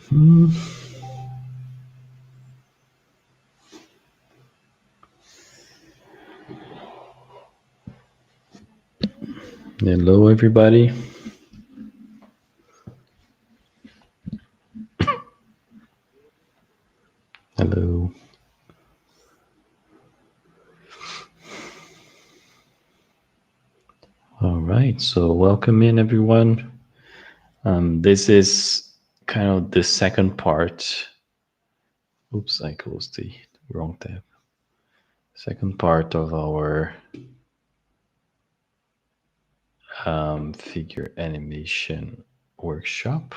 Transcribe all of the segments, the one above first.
Hmm. Hello, everybody. Hello. All right. So, welcome in, everyone. This is kind of the second part. Oops, I closed the wrong tab. Second part of our figure animation workshop.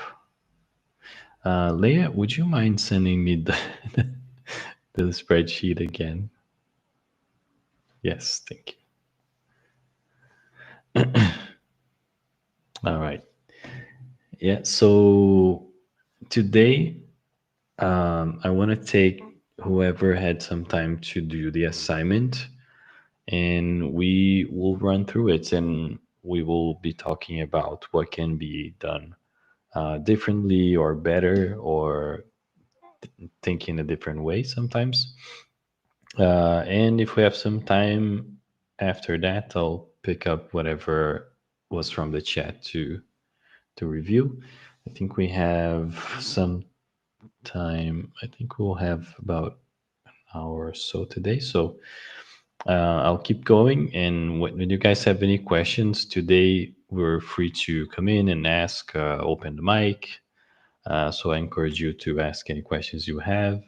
Leia, would you mind sending me the spreadsheet again? Yes, thank you. All right. Yeah. So today, I want to take whoever had some time to do the assignment, and we will run through it, and we will be talking about what can be done differently or better, or thinking a different way sometimes. And if we have some time after that, I'll pick up whatever was from the chat to review. I think we have some time. I think we'll have about hour or so today. So I'll keep going. And when you guys have any questions today, we're free to come in and ask, open the mic. So I encourage you to ask any questions you have.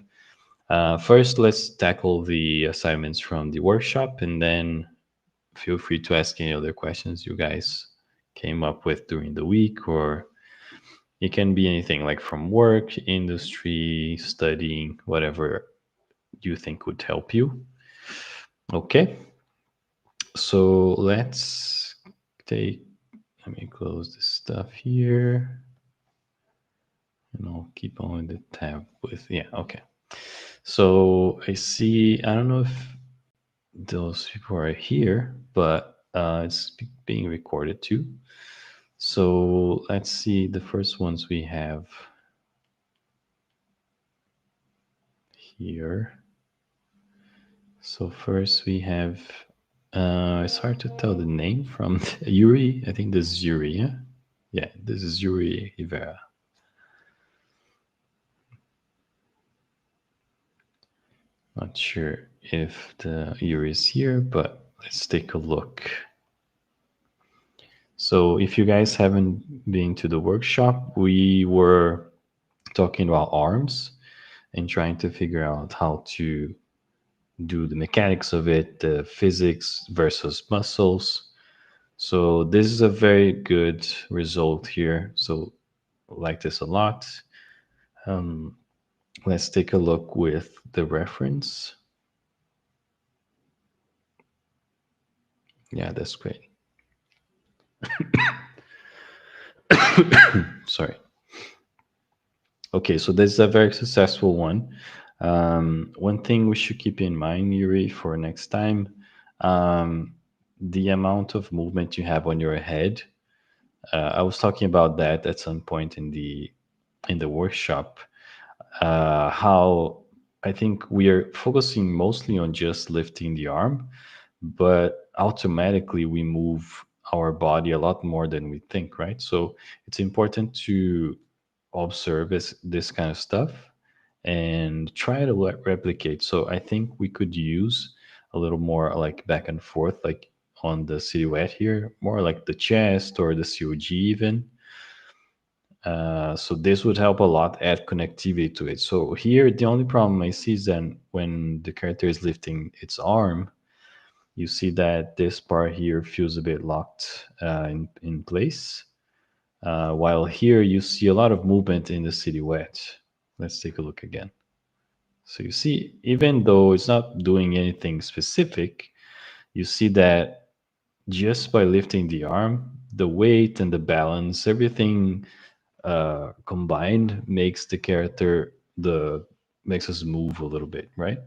First, let's tackle the assignments from the workshop, and then feel free to ask any other questions you guys came up with during the week, or it can be anything like from work, industry, studying, whatever you think would help you. Okay, so let's take, let me close this stuff here, and I'll keep on the tab with, yeah, okay. So I see, I don't know if those people are here, but it's being recorded too. So let's see the first ones we have here. So first we have, it's hard to tell the name from Yuri. I think this is Yuri, yeah? Yeah, this is Yuri Rivera. Not sure if the Yuri is here, but let's take a look. So if you guys haven't been to the workshop, we were talking about arms and trying to figure out how to do the mechanics of it, the physics versus muscles. So this is a very good result here. So I like this a lot. Um, let's take a look with the reference. Yeah, that's great. Sorry. Okay, so this is a very successful one. One thing we should keep in mind, Yuri, for next time, um, the amount of movement you have on your head. I was talking about that at some point in the workshop. How I think we are focusing mostly on just lifting the arm, but automatically we move our body a lot more than we think, right? So it's important to observe this kind of stuff and try to replicate. So I think we could use a little more like back and forth, like on the silhouette here, more like the chest or the COG even. So this would help a lot add connectivity to it. So here, the only problem I see is that when the character is lifting its arm, you see that this part here feels a bit locked in place. While here, you see a lot of movement in the silhouette. Let's take a look again. So you see, even though it's not doing anything specific, you see that just by lifting the arm, the weight and the balance, everything combined makes the character the makes us move a little bit, right?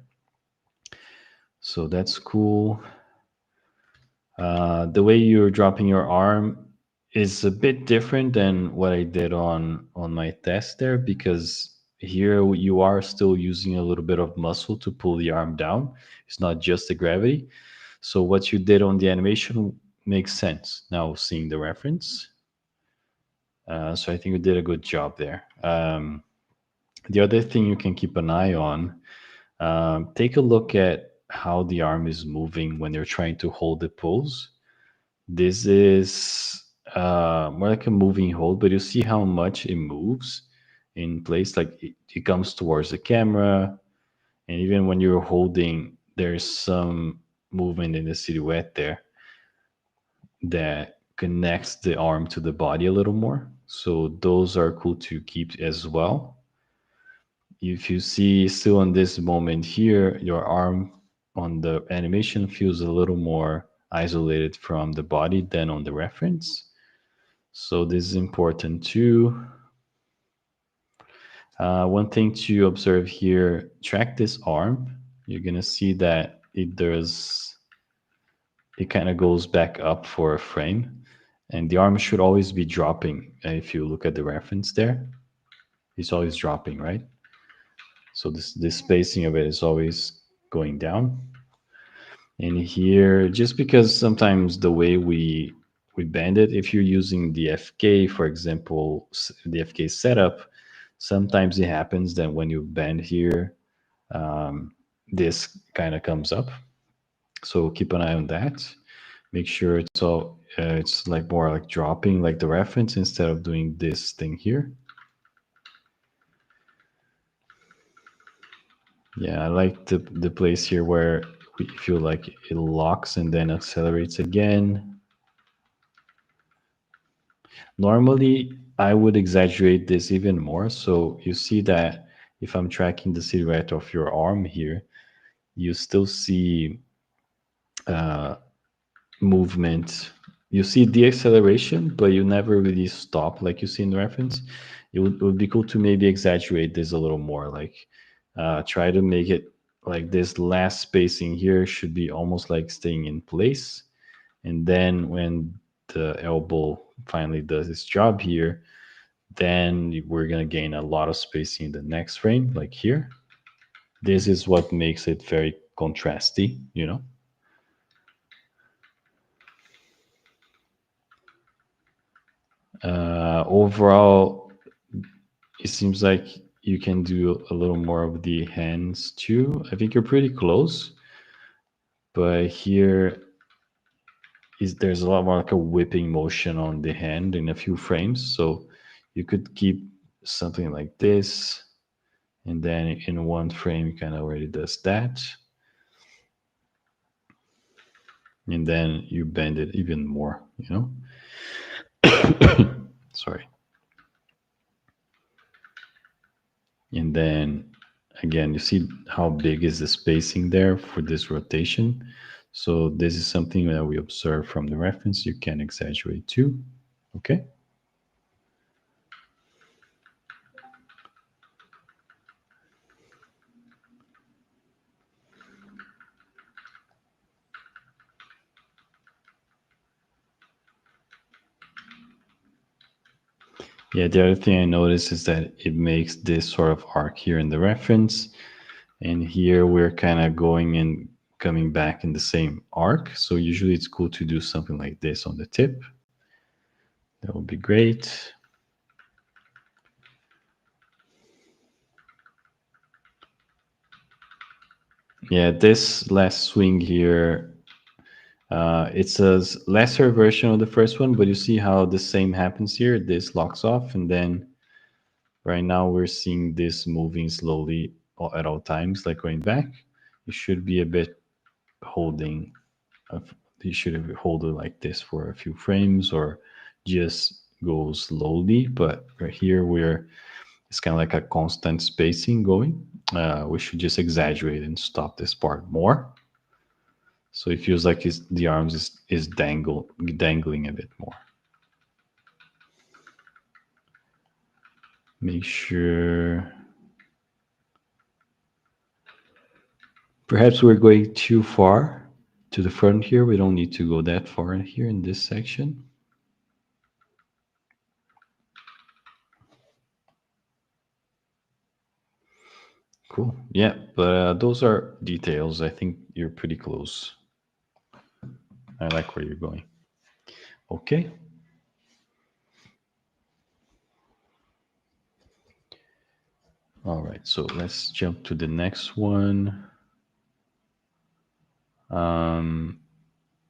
So that's cool. The way you're dropping your arm, is a bit different than what I did on my test there, because here you are still using a little bit of muscle to pull the arm down. It's not just the gravity. So what you did on the animation makes sense now seeing the reference. So I think you did a good job there. The other thing you can keep an eye on, take a look at how the arm is moving when you're trying to hold the pose. This is more like a moving hold, but you see how much it moves in place. Like it comes towards the camera, and even when you're holding, there's some movement in the silhouette there that connects the arm to the body a little more. So those are cool to keep as well. If you see still on this moment here, your arm on the animation feels a little more isolated from the body than on the reference. So this is important too. One thing to observe here, track this arm. You're gonna see that it kind of goes back up for a frame, and the arm should always be dropping. If you look at the reference there, it's always dropping, right? So this spacing of it is always going down. And here, just because sometimes the way we bend it, if you're using the FK, for example, the FK setup, sometimes it happens that when you bend here, this kind of comes up. So keep an eye on that. Make sure it's like more like dropping like the reference instead of doing this thing here. Yeah, I like the place here where we feel like it locks and then accelerates again. Normally, I would exaggerate this even more. So you see that if I'm tracking the silhouette of your arm here, you still see movement. You see deceleration, but you never really stop like you see in the reference. It would be cool to maybe exaggerate this a little more. Like try to make it like this last spacing here should be almost like staying in place. And then when the elbow finally does its job here, then we're going to gain a lot of spacing in the next frame, like here. This is what makes it very contrasty, you know? Overall, it seems like you can do a little more of the hands too. I think you're pretty close, but here is there's a lot more like a whipping motion on the hand in a few frames. So you could keep something like this, and then in one frame, it kind of already does that. And then you bend it even more, you know? Sorry. And then again, you see how big is the spacing there for this rotation. So this is something that we observe from the reference. You can exaggerate too. Okay. Yeah, the other thing I noticed is that it makes this sort of arc here in the reference. And here we're kind of going and coming back in the same arc. So usually it's cool to do something like this on the tip. That would be great. Yeah, this last swing here, it's a lesser version of the first one, but you see how the same happens here. This locks off, and then right now we're seeing this moving slowly at all times, like going back. You should be a bit holding, you should hold it like this for a few frames or just go slowly. But right here, it's kind of like a constant spacing going. We should just exaggerate and stop this part more. So it feels like the arms is dangling a bit more. Make sure. Perhaps we're going too far to the front here. We don't need to go that far in here in this section. cool. Yeah, but those are details. I think you're pretty close. I like where you're going. Okay. All right. So let's jump to the next one. Um,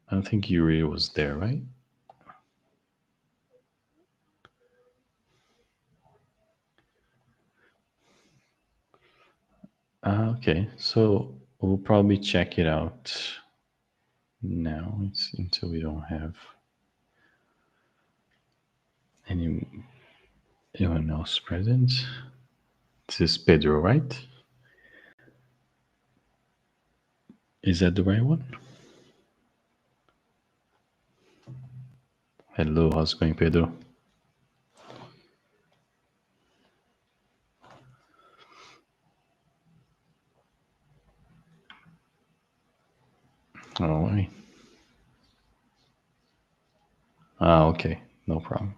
I don't think Yuri was there, right? Okay. So we'll probably check it out now. It's until we don't have any anyone else present. This is Pedro, right? Is that the right one? Hello, how's it going, Pedro? All right. Okay. No problem.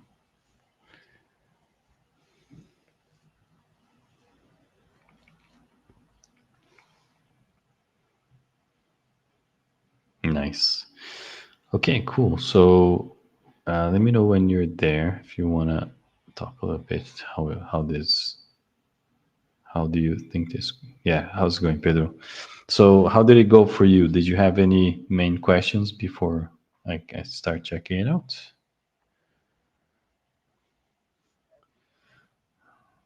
Nice. Okay, cool. So let me know when you're there if you want to talk a little bit how do you think this yeah, how's it going, Pedro? So how did it go for you? Did you have any main questions before I start checking it out?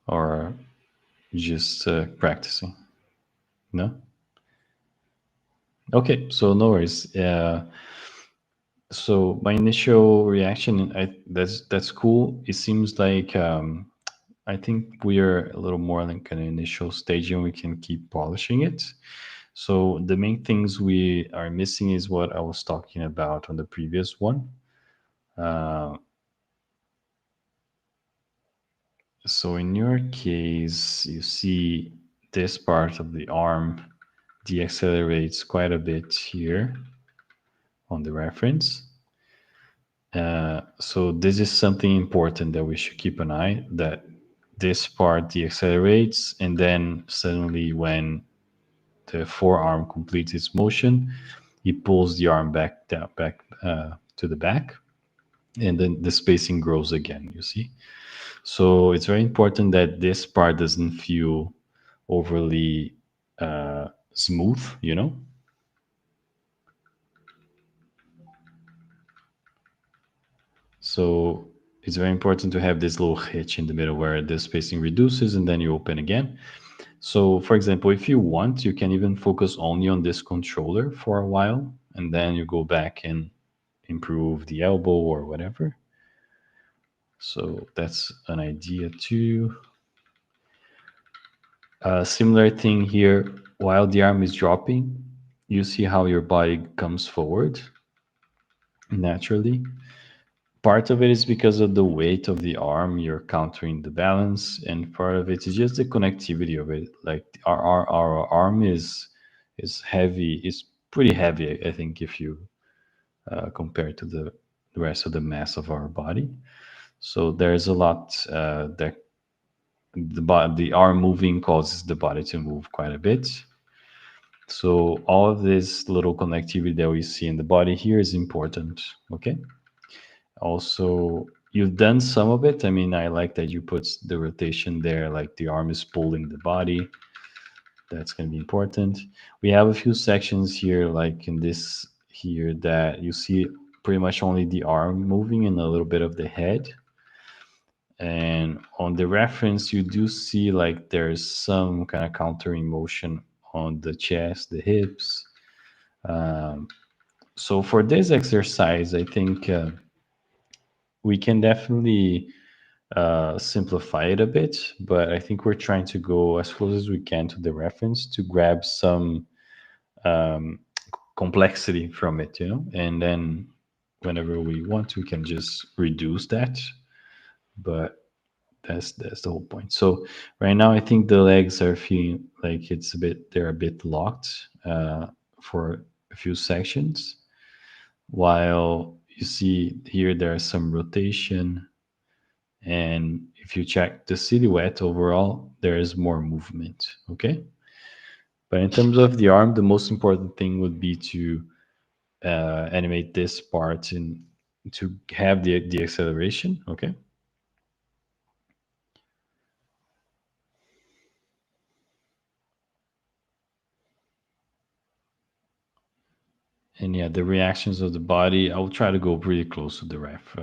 Or just practicing? No? Okay, so no worries. So my initial reaction, that's cool. It seems like I think we are a little more like an initial stage, and we can keep polishing it. So the main things we are missing is what I was talking about on the previous one. Uh, so in your case, you see this part of the arm deaccelerates quite a bit here on the reference. So this is something important that we should keep an eye that this part deaccelerates, and then suddenly when the forearm completes its motion, it pulls the arm back down, back to the back, and then the spacing grows again. You see, so it's very important that this part doesn't feel overly smooth. You know, so it's very important to have this little hitch in the middle where the spacing reduces and then you open again. So, for example, if you want, you can even focus only on this controller for a while, and then you go back and improve the elbow or whatever. So that's an idea too. A similar thing here, while the arm is dropping, you see how your body comes forward naturally. Part of it is because of the weight of the arm, you're countering the balance, and part of it is just the connectivity of it. Like our arm is heavy, is pretty heavy, I think, if you compare to the rest of the mass of our body. So there's a lot that the arm moving causes the body to move quite a bit. So all of this little connectivity that we see in the body here is important. Okay. Also, you've done some of it. I mean, I like that you put the rotation there, like the arm is pulling the body. That's going to be important. We have a few sections here, like in this here, that you see pretty much only the arm moving and a little bit of the head. And on the reference, you do see like there's some kind of countering motion on the chest, the hips. Um, so for this exercise, I think we can definitely simplify it a bit, but I think we're trying to go as close as we can to the reference to grab some um, complexity from it, you know, and then whenever we want, we can just reduce that. But that's the whole point. So right now, I think the legs are feeling like they're a bit locked for a few sections, while you see here there's some rotation. And if you check the silhouette overall, there is more movement. Okay. But in terms of the arm, the most important thing would be to animate this part and to have the acceleration. Okay. And yeah, the reactions of the body, I will try to go pretty close to the ref.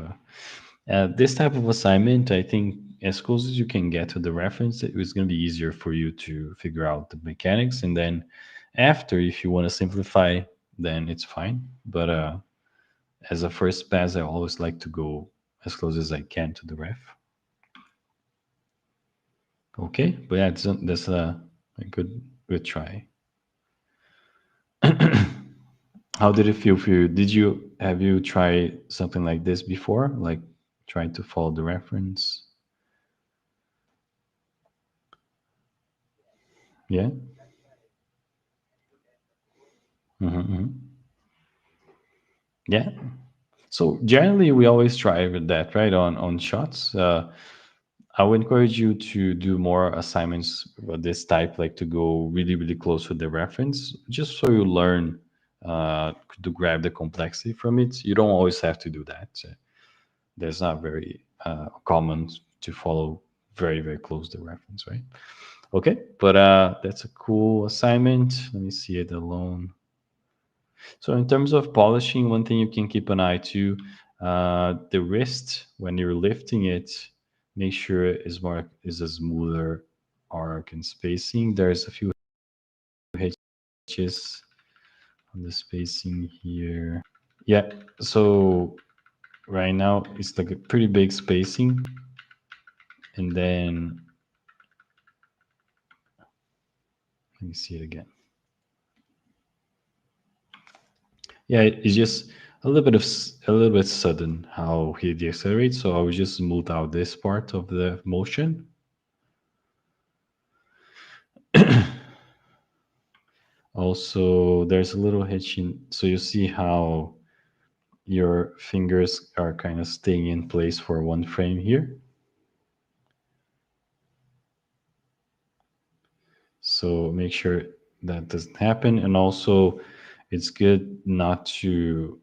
This type of assignment, I think, as close as you can get to the reference, it was going to be easier for you to figure out the mechanics. And then after, if you want to simplify, then it's fine. But as a first pass, I always like to go as close as I can to the ref. Okay, but yeah, that's a good try. How did it feel for you? Have you tried something like this before, like trying to follow the reference? Yeah. Hmm. Yeah. So generally, we always try with that, right? On shots. I would encourage you to do more assignments of this type, like to go really close to the reference, just so you learn to grab the complexity from it. You don't always have to do that. There's not very common to follow very close the reference, right? Okay, but that's a cool assignment. Let me see it alone. So in terms of polishing, one thing you can keep an eye to, the wrist when you're lifting it, make sure it is a smoother arc and spacing. There's a few hitches on the spacing here. Yeah, so right now it's like a pretty big spacing, and then let me see it again. Yeah, it's just a little bit sudden how he decelerates. So I will just smooth out this part of the motion. Also, there's a little hitching, so you see how your fingers are kind of staying in place for one frame here. So make sure that doesn't happen. And also, it's good not to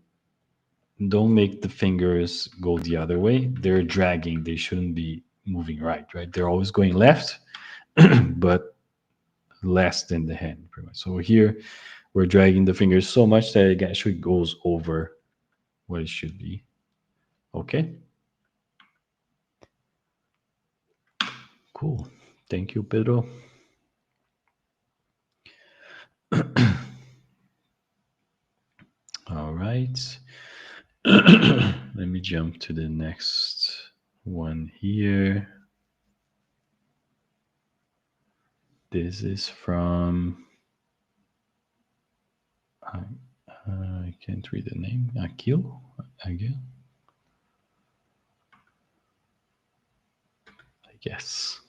don't make the fingers go the other way. They're dragging. They shouldn't be moving right? They're always going left, but less than the hand, pretty much. So here, we're dragging the fingers so much that it actually goes over what it should be. Okay, cool. Thank you, Pedro. All right. Let me jump to the next one here. This is from I can't read the name. Akil. Agil. I guess.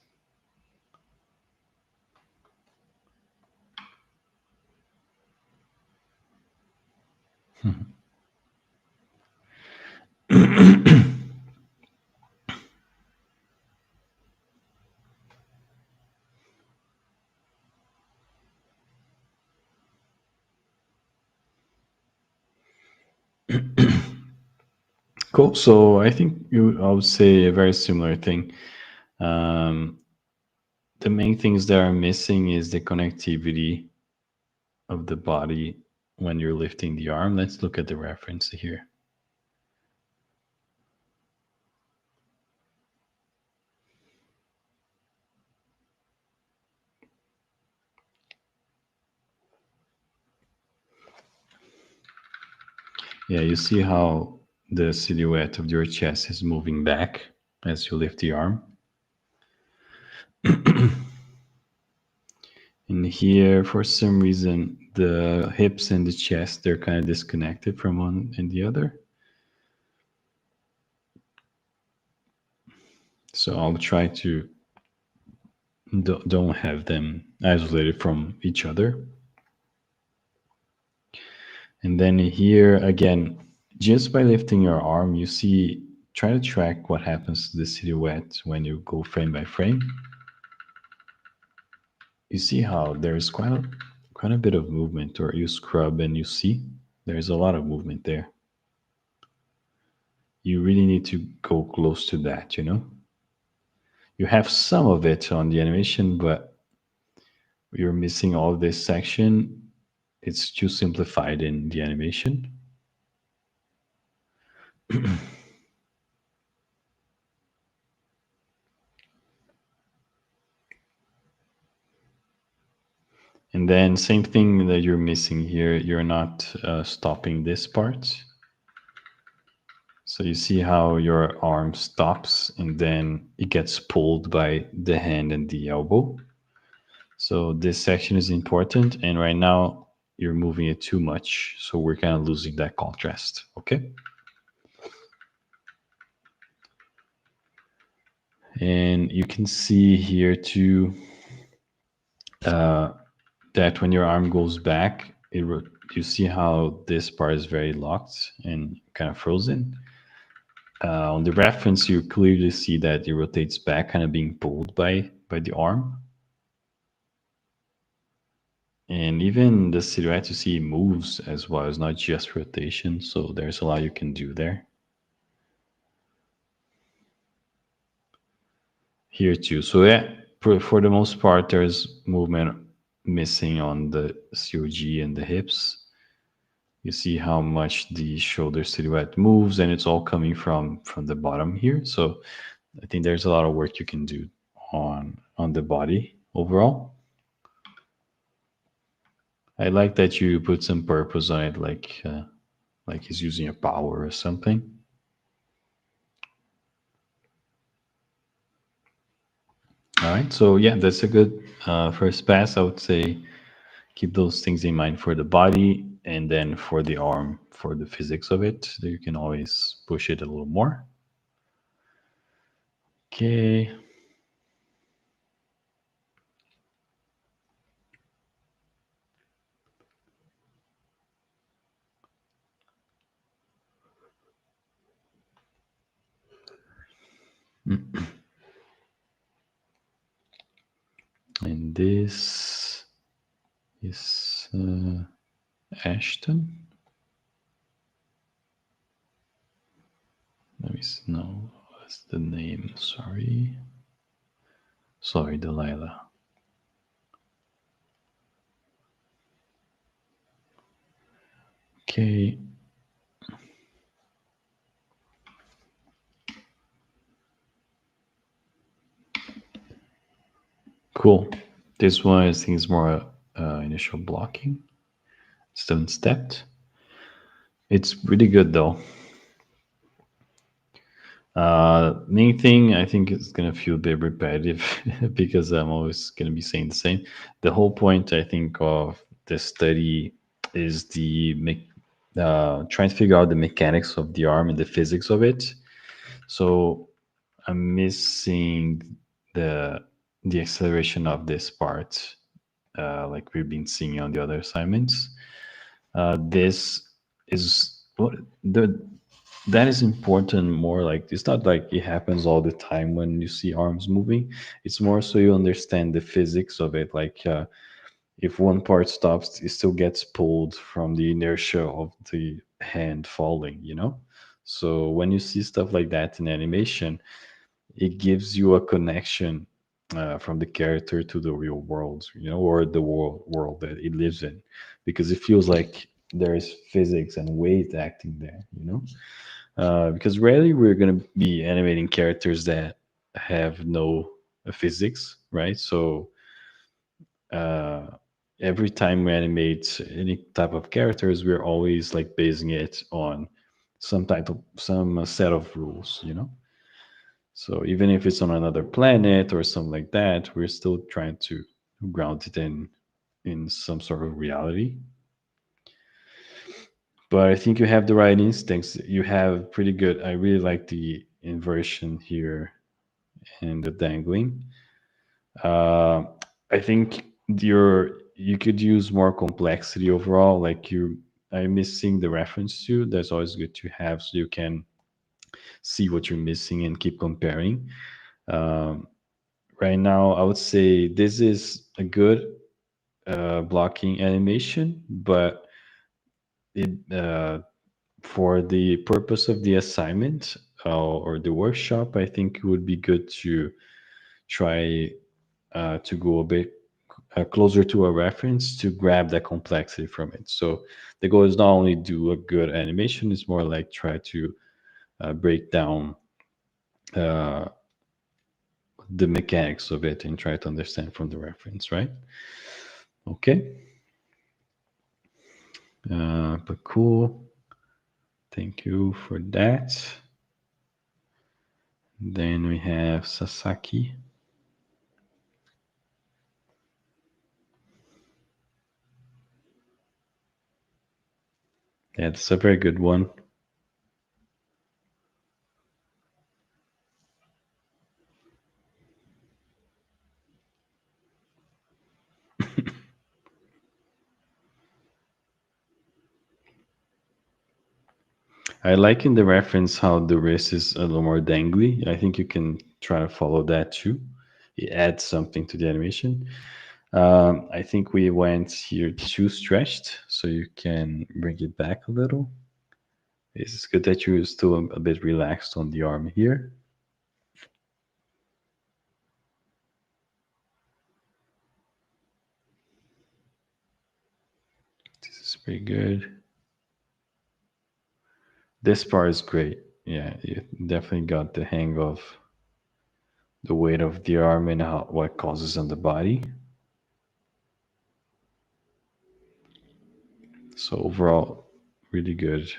Cool. So I think I would say a very similar thing. Um, the main things that are missing is the connectivity of the body when you're lifting the arm. Let's look at the reference here. Yeah, you see how the silhouette of your chest is moving back as you lift the arm. And here, for some reason, the hips and the chest, they're kind of disconnected from one and the other. So I'll try to don't have them isolated from each other. And then here again, just by lifting your arm, you see, try to track what happens to the silhouette when you go frame by frame. You see how there's quite a bit of movement, or you scrub and you see there's a lot of movement there. You really need to go close to that, you know? You have some of it on the animation, but you're missing all this section. It's too simplified in the animation. And then same thing that you're missing here, you're not stopping this part. So you see how your arm stops and then it gets pulled by the hand and the elbow. So this section is important, and right now you're moving it too much, so we're kind of losing that contrast. Okay. And you can see here too uh, that when your arm goes back, you see how this part is very locked and kind of frozen. On the reference, you clearly see that it rotates back, kind of being pulled by the arm. And even the silhouette you see moves as well. It's not just rotation, so there's a lot you can do there. Here too. So yeah, for the most part, there's movement missing on the COG and the hips. You see how much the shoulder silhouette moves, and it's all coming from the bottom here. So I think there's a lot of work you can do on the body overall. I like that you put some purpose on it, like he's using a power or something. All right, so yeah, that's a good first pass. I would say keep those things in mind for the body, and then for the arm, for the physics of it, you can always push it a little more. Okay. And this is Ashton. Let me see. No, what's the name? Sorry. Sorry, Delilah. Okay. Cool. This one I think is more initial blocking. Stone stepped. It's really good though. Main thing I think is gonna feel a bit repetitive because I'm always gonna be saying the same. The whole point I think of this study is trying to figure out the mechanics of the arm and the physics of it. So I'm missing the the acceleration of this part, like we've been seeing on the other assignments. This is what the that is important more like it's not like it happens all the time when you see arms moving. It's more so you understand the physics of it, like if one part stops, it still gets pulled from the inertia of the hand falling, you know. So when you see stuff like that in animation, it gives you a connection from the character to the real world, you know, or the world that it lives in, because it feels like there is physics and weight acting there, you know. Because rarely we're going to be animating characters that have no physics, right? So uh, every time we animate any type of characters, we're always like basing it on some set of rules, you know. So even if it's on another planet or something like that, we're still trying to ground it in some sort of reality. But I think you have the right instincts. You have pretty good. I really like the inversion here and the dangling. Uh, I think you could use more complexity overall. Like I'm missing the reference to. That's always good to have, so you can see what you're missing and keep comparing. Um, right now, I would say this is a good blocking animation, but it for the purpose of the assignment or the workshop, I think it would be good to try to go a bit closer to a reference to grab that complexity from it. So the goal is not only do a good animation; it's more like try to break down uh, the mechanics of it and try to understand from the reference, right? Okay, but cool. Thank you for that. Then we have Sasaki. Yeah, that's a very good one. I like in the reference how the wrist is a little more dangly. I think you can try to follow that too. It adds something to the animation. I think we went here too stretched, so you can bring it back a little. It's good that you're still a bit relaxed on the arm here. This is pretty good. This part is great. Yeah, you definitely got the hang of the weight of the arm and how, what causes on the body. So overall, really good.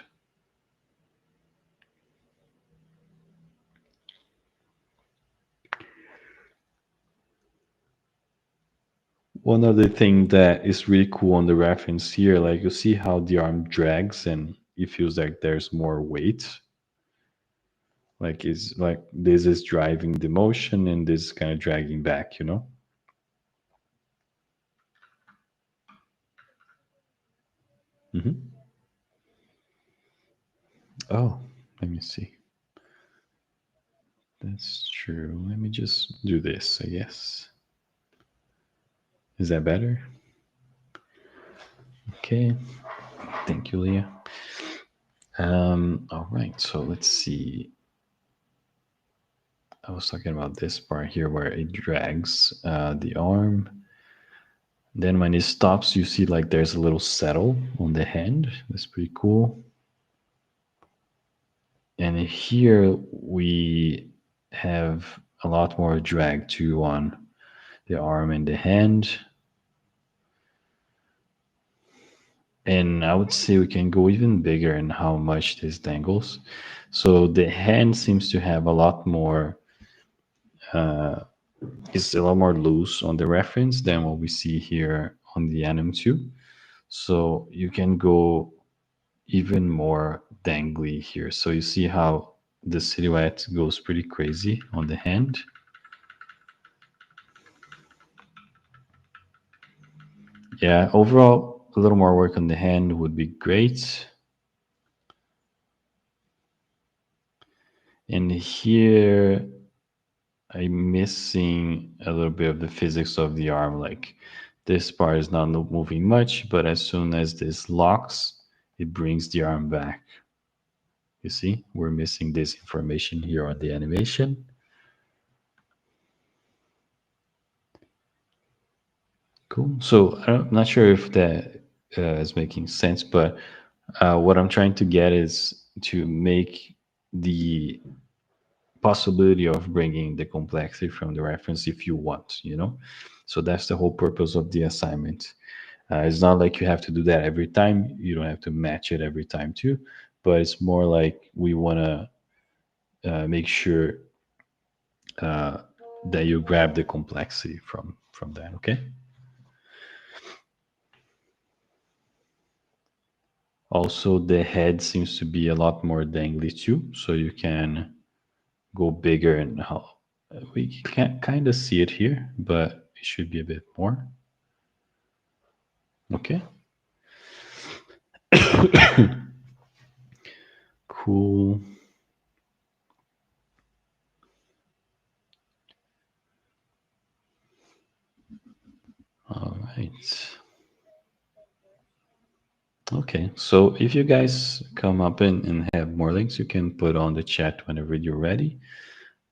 One other thing that is really cool on the reference here, like you see how the arm drags and it feels like there's more weight. Like it's like this is driving the motion and this is kind of dragging back, you know? Hmm. Oh, let me see. That's true. Let me just do this, I guess. Is that better? Okay. Thank you, Leah. All right. So let's see. I was talking about this part here where it drags the arm. Then when it stops, you see like there's a little settle on the hand. That's pretty cool. And here we have a lot more drag too on the arm and the hand. And I would say we can go even bigger in how much this dangles. So the hand seems to have a lot more, it's a lot more loose on the reference than what we see here on the Anim 2. So you can go even more dangly here. So you see how the silhouette goes pretty crazy on the hand. Yeah, overall, a little more work on the hand would be great. And here, I'm missing a little bit of the physics of the arm. Like this part is not moving much, but as soon as this locks, it brings the arm back. You see, we're missing this information here on the animation. Cool. So I'm not sure if that is making sense, but what I'm trying to get is to make the possibility of bringing the complexity from the reference if you want, you know? So that's the whole purpose of the assignment. It's not like you have to do that every time. You don't have to match it every time too, but it's more like we want to make sure uh, that you grab the complexity from that. Okay. Also, the head seems to be a lot more dangly too, so you can go bigger and how we can kind of see it here, but it should be a bit more. Okay. Cool. All right. Okay, so if you guys come up and have more links, you can put on the chat whenever you're ready.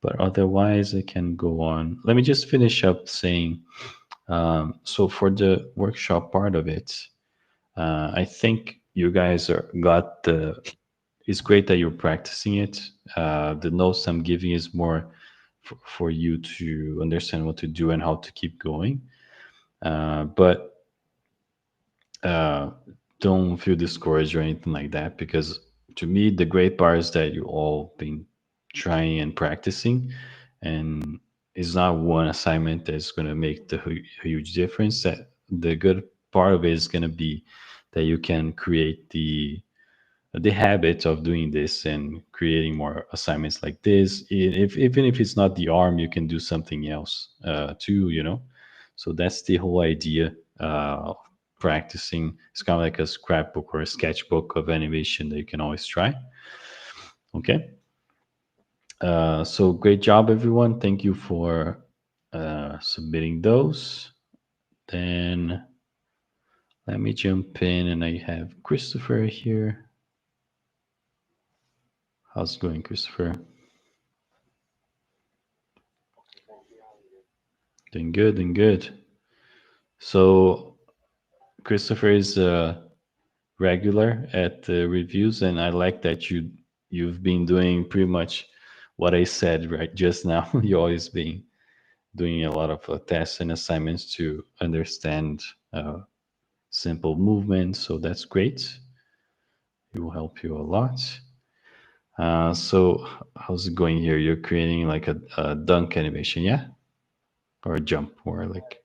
But otherwise, I can go on. Let me just finish up saying so for the workshop part of it, I think you guys got the. It's great that you're practicing it. The notes I'm giving is more for you to understand what to do and how to keep going. But uh, don't feel discouraged or anything like that, because to me the great part is that you all been trying and practicing, and it's not one assignment that's going to make the huge difference. That the good part of it is going to be that you can create the habit of doing this and creating more assignments like this. If even if it's not the arm, you can do something else too, so that's the whole idea of practicing. It's kind of like a scrapbook or a sketchbook of animation that you can always try. Okay. So great job, everyone. Thank you for submitting those. Then let me jump in, and I have Christopher here. How's it going, Christopher? Doing good, doing good. So Christopher is a regular at the reviews, and I like that you've been doing pretty much what I said right just now. You always been doing a lot of tests and assignments to understand simple movements, so that's great. It will help you a lot. So how's it going here? You're creating like a dunk animation, yeah, or a jump, or like.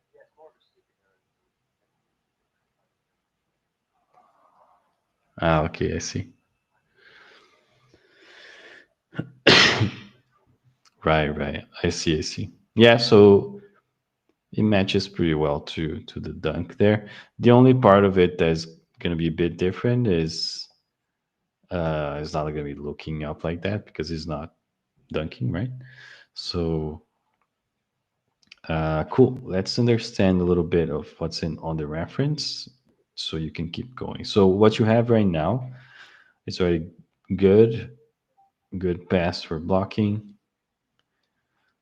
Okay, I see. Right, right. I see, I see. Yeah, so it matches pretty well to the dunk there. The only part of it that's gonna be a bit different is it's not gonna be looking up like that because it's not dunking, right? So cool. Let's understand a little bit of what's in on the reference so you can keep going. So what you have right now is already good, good pass for blocking.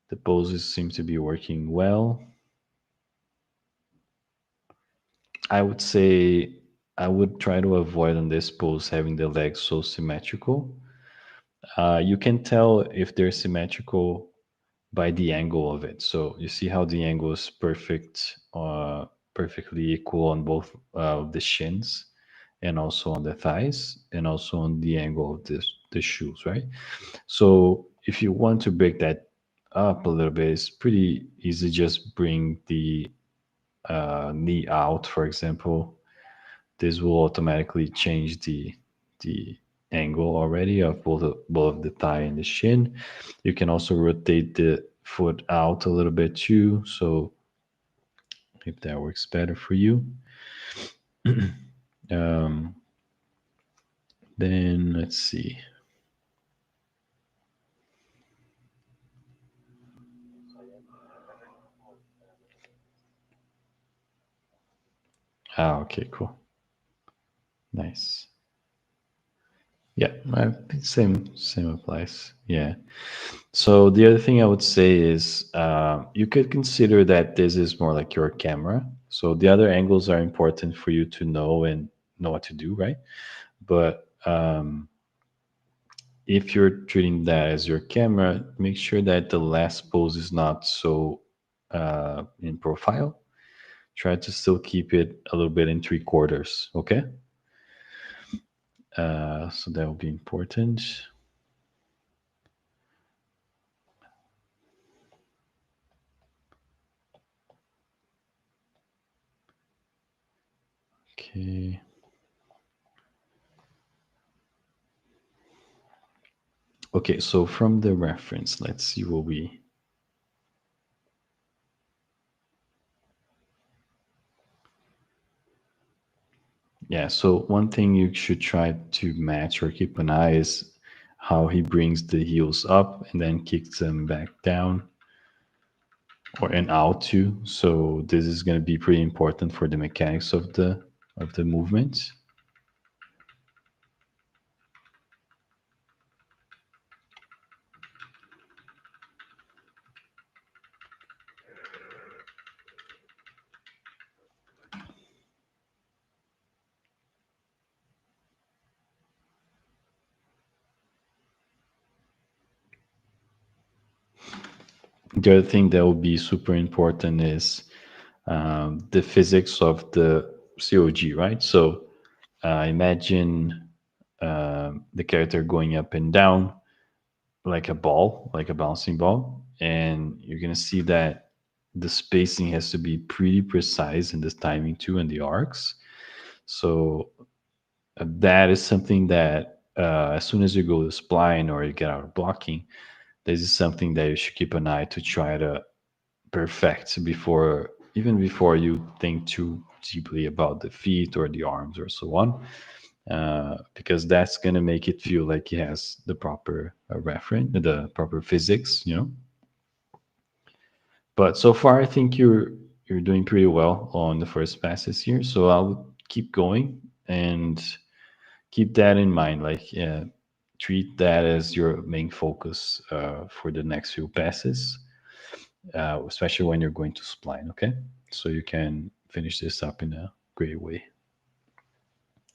The poses seem to be working well. I would say I would try to avoid on this pose having the legs so symmetrical. You can tell if they're symmetrical by the angle of it. So you see how the angle is perfect, perfectly equal on both the shins and also on the thighs and also on the angle of the shoes, right? So if you want to break that up a little bit, it's pretty easy. Just bring the knee out, for example. This will automatically change the angle already of both the thigh and the shin. You can also rotate the foot out a little bit too, so if that works better for you. um, then let's see. Okay, cool. Nice. Yeah, I think same applies. Yeah. So the other thing I would say is you could consider that this is more like your camera. So the other angles are important for you to know and know what to do, right? But if you're treating that as your camera, make sure that the last pose is not so in profile. Try to still keep it a little bit in 3/4. Okay. So that will be important. Okay. Okay, so from the reference, let's see what we. Yeah, so one thing you should try to match or keep an eye is how he brings the heels up and then kicks them back down or and out too. So this is going to be pretty important for the mechanics of the movement. The other thing that will be super important is the physics of the COG, right? So imagine the character going up and down like a ball, like a bouncing ball, and you're gonna see that the spacing has to be pretty precise in this timing too, and the arcs. So that is something that as soon as you go to spline or you get out of blocking, this is something that you should keep an eye to try to perfect before, even before you think too deeply about the feet or the arms or so on, because that's going to make it feel like it has the proper reference, the proper physics, you know. But so far, I think you're doing pretty well on the first passes here. So I'll keep going and keep that in mind. Like, treat that as your main focus for the next few passes, especially when you're going to spline. Okay, so you can finish this up in a great way.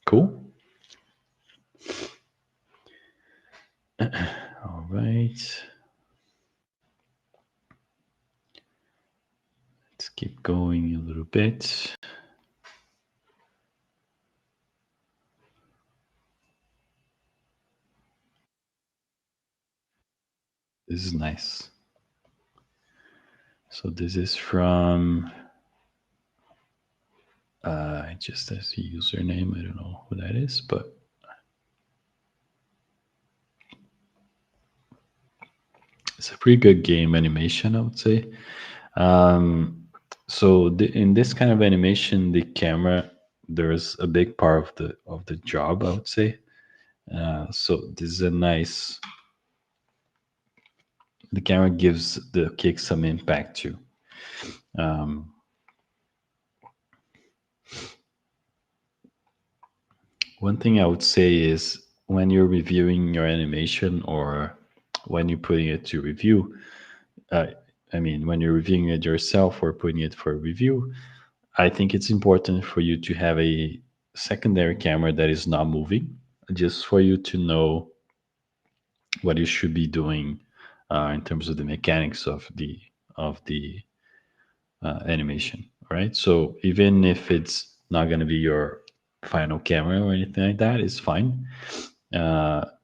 Cool. All right. Let's keep going a little bit. This is nice. So this is from just as a username. I don't know who that is, but it's a pretty good game animation, I would say. Um, so in this kind of animation, the camera, there's a big part of the job, I would say. So this is a nice. The camera gives the kick some impact too. Um, One thing I would say is when you're reviewing your animation or when you're putting it to review, uh, I mean, when you're reviewing it yourself or putting it for review, I think it's important for you to have a secondary camera that is not moving, just for you to know what you should be doing in terms of the mechanics of the animation. Right. So even if it's not going to be your final camera or anything like that, it's fine.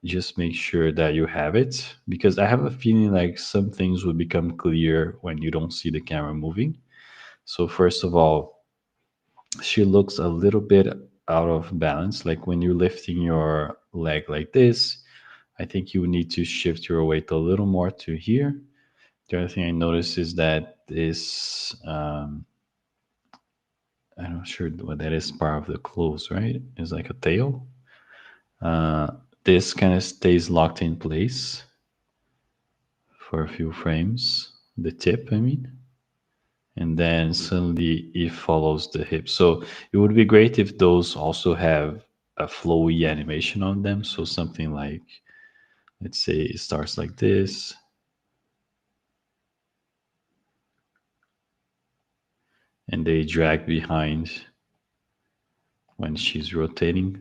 Just make sure that you have it, because I have a feeling like some things will become clear when you don't see the camera moving. So first of all, she looks a little bit out of balance. Like when you're lifting your leg like this, I think you need to shift your weight a little more to here. The other thing I noticed is that this, I'm not sure what that is, part of the clothes, right? It's like a tail. Uh, this kind of stays locked in place for a few frames, the tip, I mean, and then suddenly it follows the hip. So it would be great if those also have a flowy animation on them. So something like, let's say it starts like this, and they drag behind when she's rotating.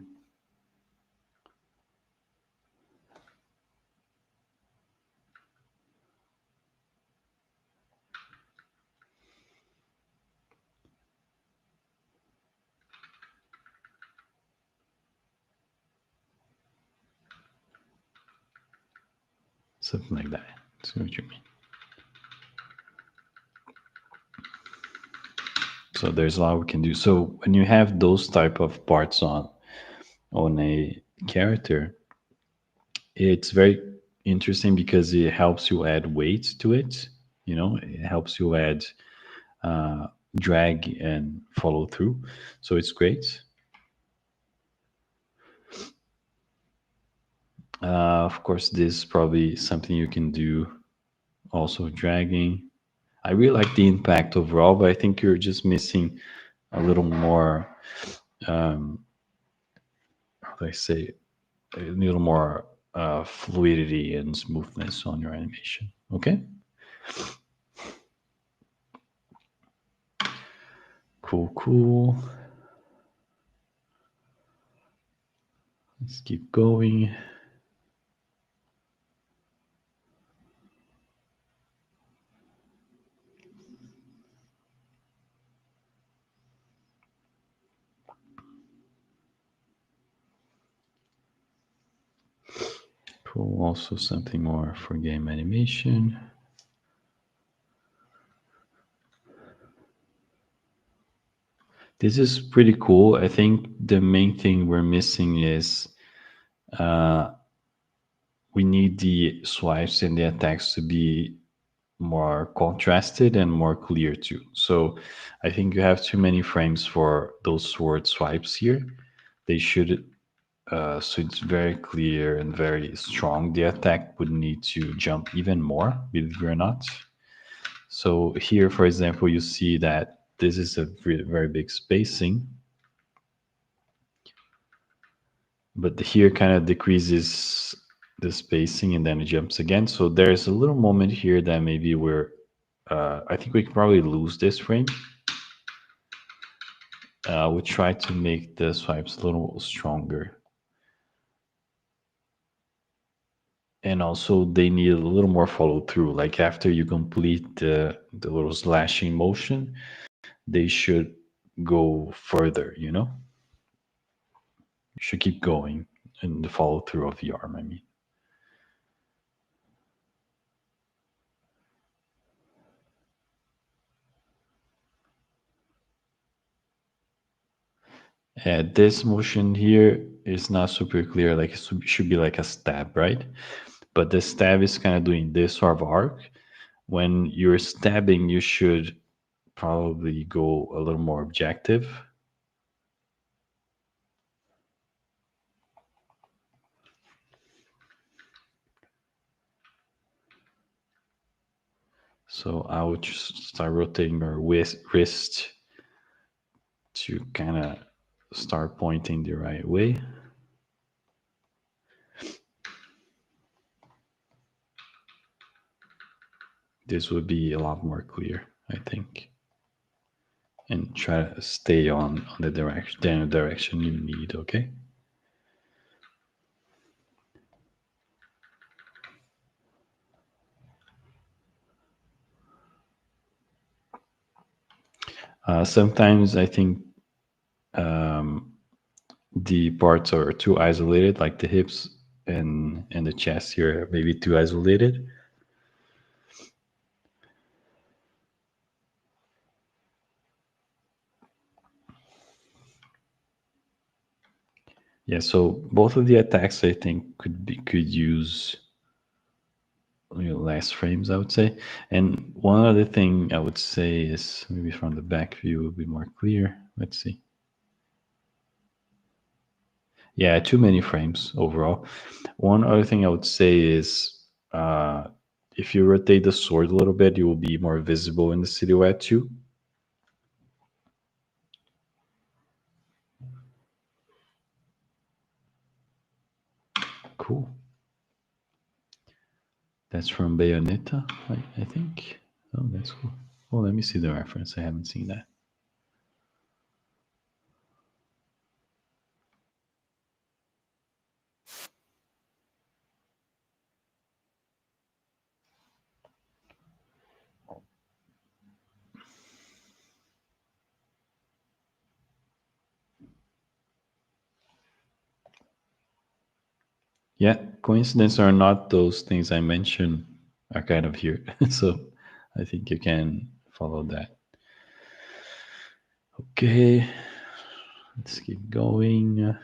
Something like that. See what you mean. So there's a lot we can do. So when you have those type of parts on a character, it's very interesting because it helps you add weight to it. You know, it helps you add uh, drag and follow through. So it's great. Of course, this is probably something you can do also dragging. I really like the impact overall, but I think you're just missing a little more, how do I say, a little more fluidity and smoothness on your animation. Okay, cool, cool. Let's keep going. Cool. Also something more for game animation. This is pretty cool. I think the main thing we're missing is we need the swipes and the attacks to be more contrasted and more clear too. So I think you have too many frames for those sword swipes here. They should, so it's very clear and very strong. The attack would need to jump even more, believe it or not. So here, for example, you see that this is a very big spacing, but here kind of decreases the spacing and then it jumps again. So there's a little moment here that maybe I think we could probably lose this frame. We try to make the swipes a little stronger. And also they need a little more follow through. Like after you complete the little slashing motion, they should go further, you know? You should keep going in the follow through of the arm, I mean. This motion here is not super clear. Like it should be like a stab, right? But the stab is kind of doing this sort of arc. When you're stabbing, you should probably go a little more objective. So I would just start rotating our wrist to kind of start pointing the right way. This would be a lot more clear, I think. And try to stay on the direction you need, okay? Sometimes I think the parts are too isolated, like the hips and the chest here, maybe too isolated. Yeah, so both of the attacks I think could use less frames, I would say. And one other thing I would say is maybe from the back view would be more clear. Let's see. Yeah, too many frames overall. One other thing I would say is if you rotate the sword a little bit, you will be more visible in the silhouette too. Cool. That's from Bayonetta, I think. Oh, that's cool. Well, let me see the reference. I haven't seen that. Yeah, coincidence or not, those things I mentioned are kind of here. So I think you can follow that. Okay, let's keep going.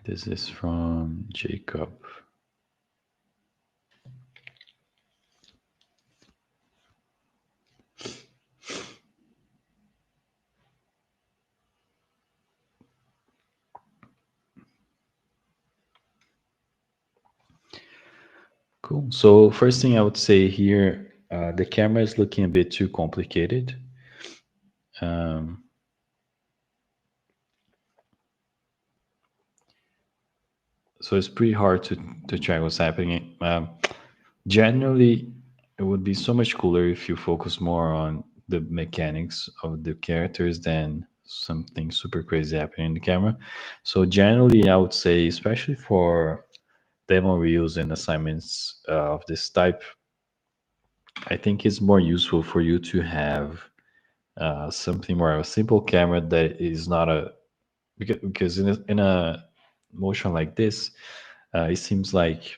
This is from Jacob. Cool. So first thing I would say here, the camera is looking a bit too complicated. Um, so it's pretty hard to track what's happening. Generally, it would be so much cooler if you focus more on the mechanics of the characters than something super crazy happening in the camera. So generally, I would say, especially for demo reels and assignments of this type, I think it's more useful for you to have something more a simple camera that is not a because in a motion like this, it seems like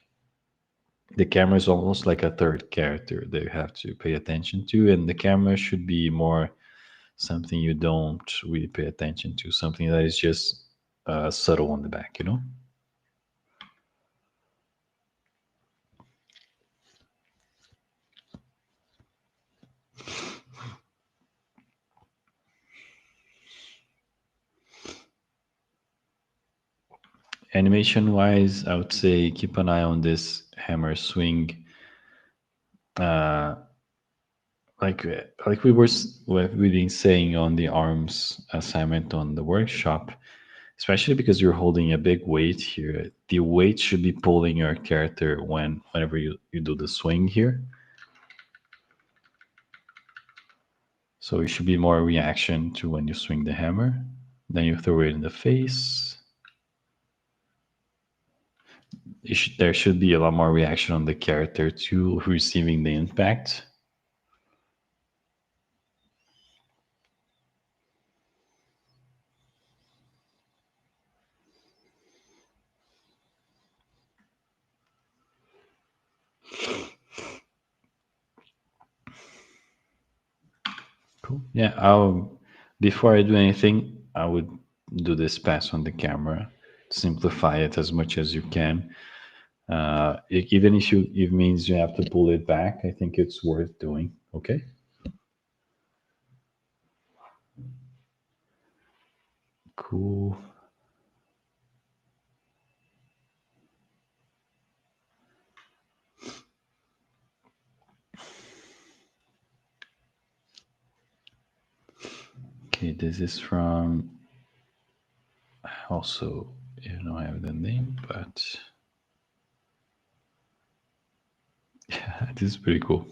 the camera is almost like a third character that you have to pay attention to, and the camera should be more something you don't really pay attention to, something that is just subtle on the back, you know. Animation wise, I would say keep an eye on this hammer swing. Uh, like we've been saying on the arms assignment on the workshop, especially because you're holding a big weight here. The weight should be pulling your character whenever you do the swing here. So it should be more reaction to when you swing the hammer. Then you throw it in the face. There should be a lot more reaction on the character to receiving the impact. Cool. Yeah, I'll before I do anything, I would do this pass on the camera. Simplify it as much as you can. Even if it means you have to pull it back, I think it's worth doing. Okay. Cool. Okay, this is from also you don't have the name, but yeah, this is pretty cool.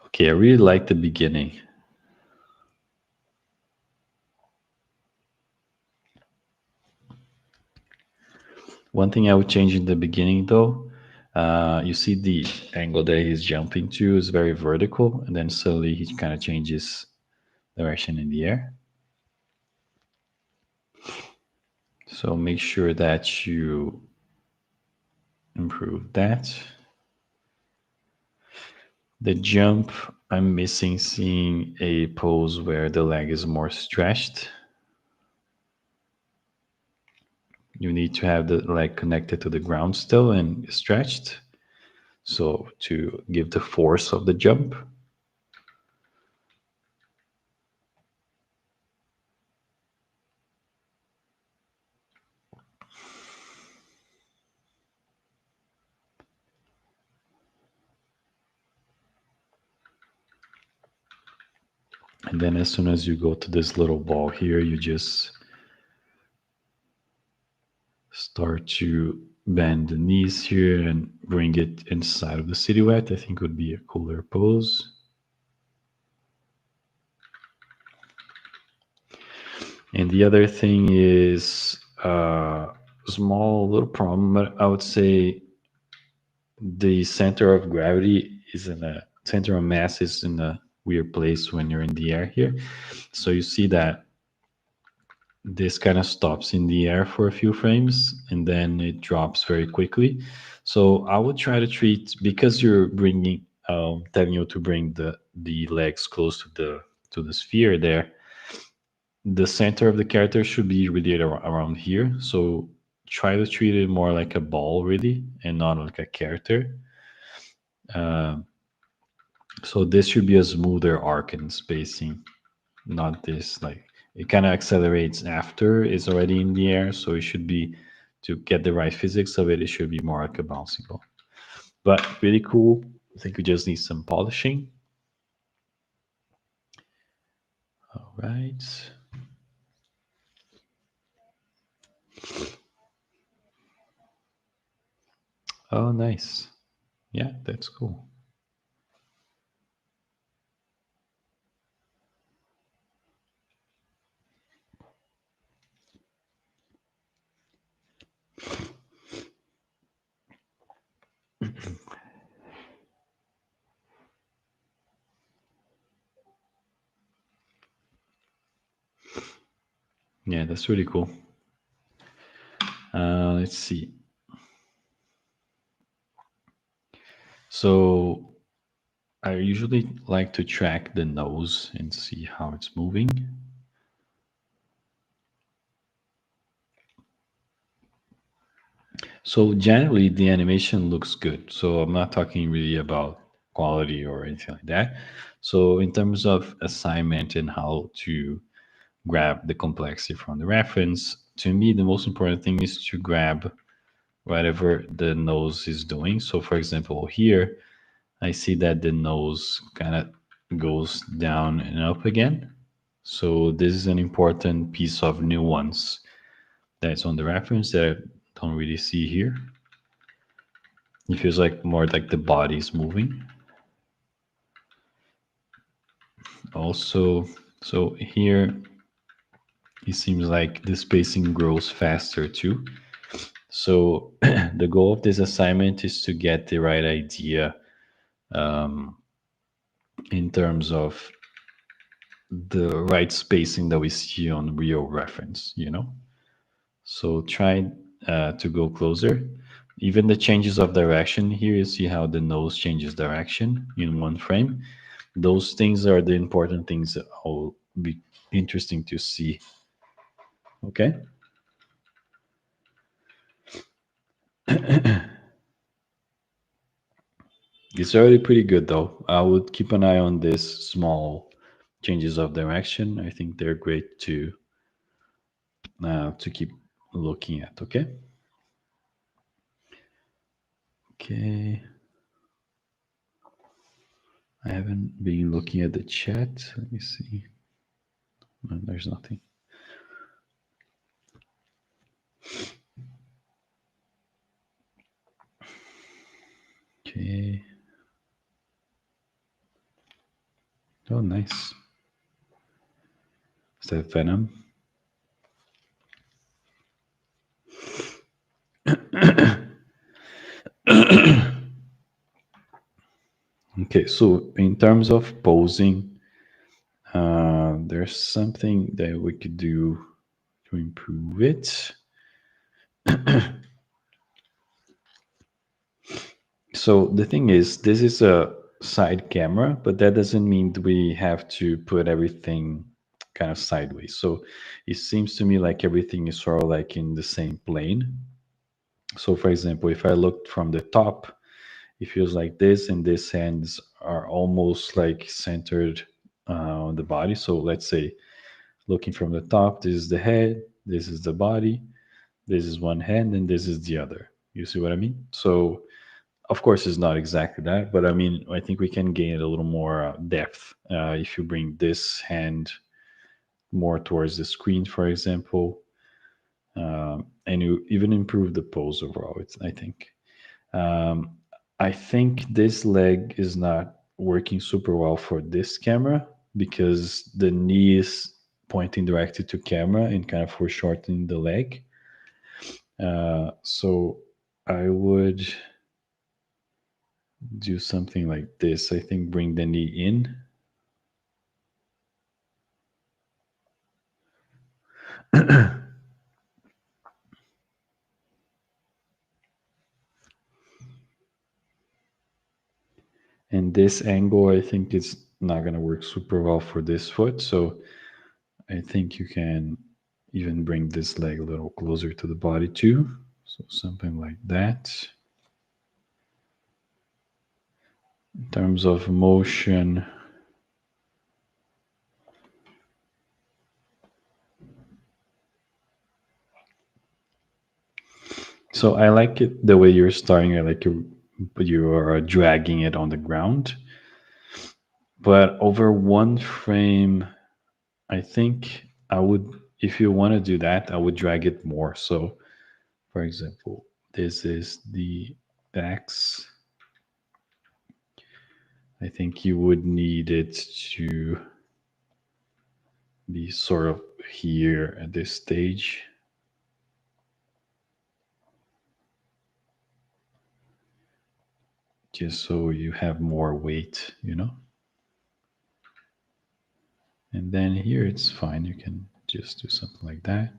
Okay, I really like the beginning. One thing I would change in the beginning though, you see the angle that he's jumping to is very vertical, and then slowly he kind of changes direction in the air. So make sure that you improve that. The jump, I'm missing seeing a pose where the leg is more stretched. You need to have the leg connected to the ground still and stretched. So to give the force of the jump. And then as soon as you go to this little ball here, you just start to bend the knees here and bring it inside of the silhouette. I think would be a cooler pose. And the other thing is a small little problem, but I would say the center of gravity is in a center of mass is in a weird place when you're in the air here. So you see that this kind of stops in the air for a few frames and then it drops very quickly. So I would try to treat because you're bringing telling you to bring the legs close to the sphere there. The center of the character should be really around here. So try to treat it more like a ball, really, and not like a character. Uh, so this should be a smoother arc in spacing, not this like it kind of accelerates after it's already in the air. So it should be to get the right physics of it. It should be more like a bouncing ball, but really cool. I think we just need some polishing. All right. Oh, nice. Yeah, that's cool. Yeah, that's really cool. Let's see. So I usually like to track the nose and see how it's moving. So generally, the animation looks good. So I'm not talking really about quality or anything like that. So in terms of assignment and how to grab the complexity from the reference, to me, the most important thing is to grab whatever the nose is doing. So for example, here I see that the nose kind of goes down and up again. So this is an important piece of nuance that's on the reference that I don't really see here. It feels like more like the body is moving. Also, so here it seems like the spacing grows faster too. So the goal of this assignment is to get the right idea in terms of the right spacing that we see on real reference, you know? So try to go closer. Even the changes of direction here, you see how the nose changes direction in one frame. Those things are the important things that will be interesting to see. Okay. It's already pretty good though. I would keep an eye on this small changes of direction. I think they're great to keep looking at. Okay. Okay. I haven't been looking at the chat. Let me see. No, there's nothing. Okay. Oh, nice. Is that Venom? Okay, so in terms of posing, there's something that we could do to improve it. So the thing is, this is a side camera, but that doesn't mean we have to put everything kind of sideways. So it seems to me like everything is sort of like in the same plane. So for example, if I looked from the top, it feels like this, and these hands are almost like centered on the body. So let's say looking from the top, this is the head, this is the body, this is one hand, and this is the other. You see what I mean? So of course, it's not exactly that, but I mean, I think we can gain a little more depth if you bring this hand more towards the screen, for example, and you even improve the pose overall. It's, I think. Um, I think this leg is not working super well for this camera because the knee is pointing directly to camera and kind of foreshortening the leg. So I would do something like this. I think bring the knee in. And this angle, I think, is not going to work super well for this foot. So I think you can even bring this leg a little closer to the body too. So something like that. In terms of motion, so I like it the way you're starting. I like you are dragging it on the ground, but over one frame, I think I would, if you want to do that, I would drag it more. So, for example, this is the backs. I think you would need it to be sort of here at this stage. just so you have more weight, And then here it's fine. You can just do something like that.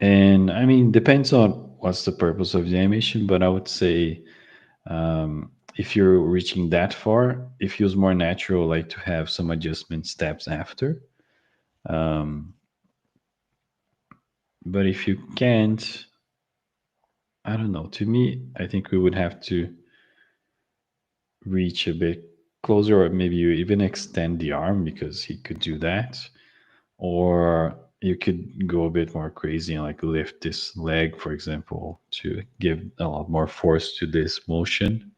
And I mean, depends on what's the purpose of the animation, but I would say if you're reaching that far, it feels more natural, like to have some adjustment steps after. Um, but if you can't, I don't know. To me, I think we would have to reach a bit closer, or maybe you even extend the arm because he could do that. Or you could go a bit more crazy and like lift this leg, for example, to give a lot more force to this motion.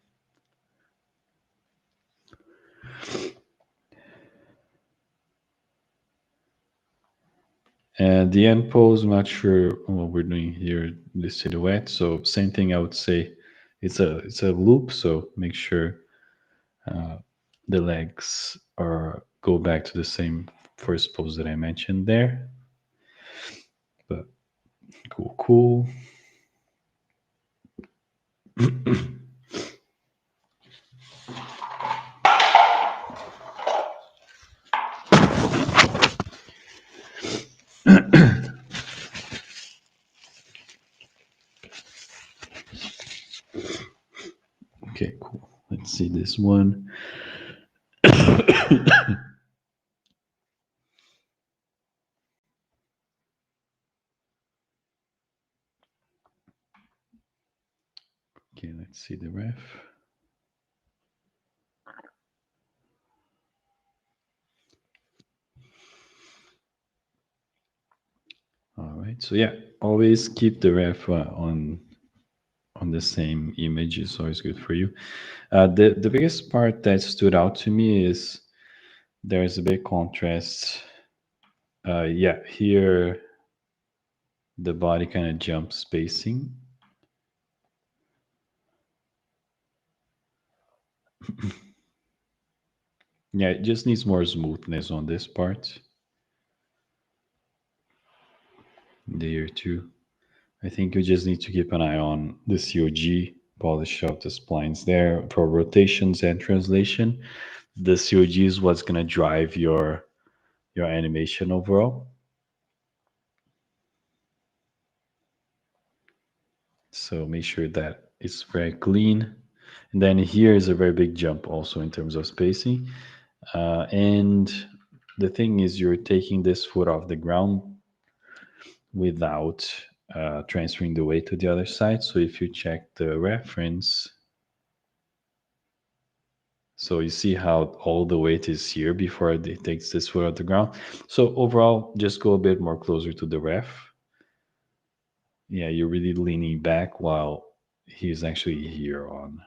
And the end pose, I'm not sure what we're doing here, the silhouette. So same thing, I would say it's a loop. So make sure uh, the legs are go back to the same first pose that I mentioned there. But cool, cool. Okay, cool. Let's see this one. Okay, let's see the ref. All right. So yeah, always keep the ref on the same image. Is always good for you. The biggest part that stood out to me is there's a big contrast. Yeah, here the body kind of jumps spacing. Yeah, it just needs more smoothness on this part. There too. I think you just need to keep an eye on the COG, polish out the splines there for rotations and translation. The COG is what's gonna drive your animation overall. So make sure that it's very clean. And then here is a very big jump also in terms of spacing. And the thing is, you're taking this foot off the ground without transferring the weight to the other side. So if you check the reference, so you see how all the weight is here before it takes this foot off the ground. So overall, just go a bit more closer to the ref. Yeah, you're really leaning back while he's actually here on.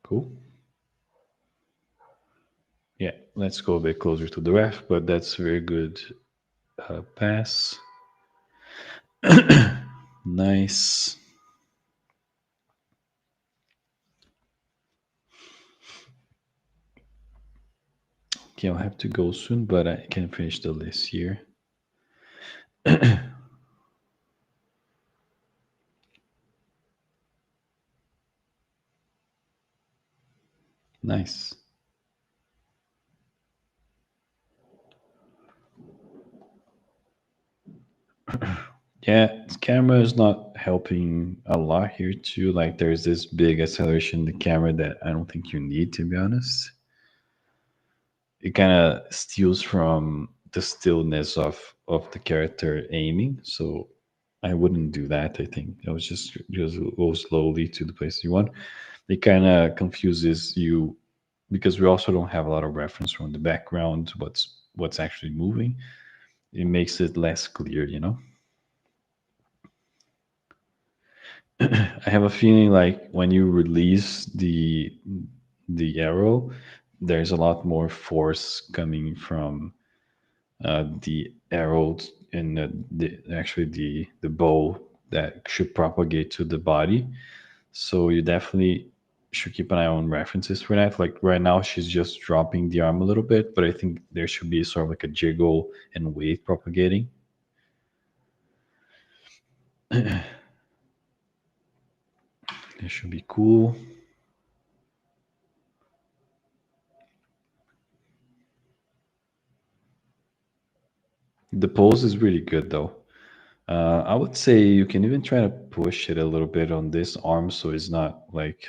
Cool. Yeah, let's go a bit closer to the ref, but that's very good pass. Nice. Okay, I'll have to go soon, but I can finish the list here. Nice. Yeah, this camera is not helping a lot here too. Like there's this big acceleration in the camera that I don't think you need, to be honest. It kind of steals from the stillness of the character aiming. So I wouldn't do that. I think I was just go slowly to the place you want. It kind of confuses you because we also don't have a lot of reference from the background. What's actually moving? It makes it less clear. I have a feeling like when you release the arrow, there's a lot more force coming from the arrow and actually the bow that should propagate to the body. So you definitely should keep an eye on references for that. Like right now, she's just dropping the arm a little bit, but I think there should be sort of like a jiggle and weight propagating. It should be cool. The pose is really good though. I would say you can even try to push it a little bit on this arm so it's not like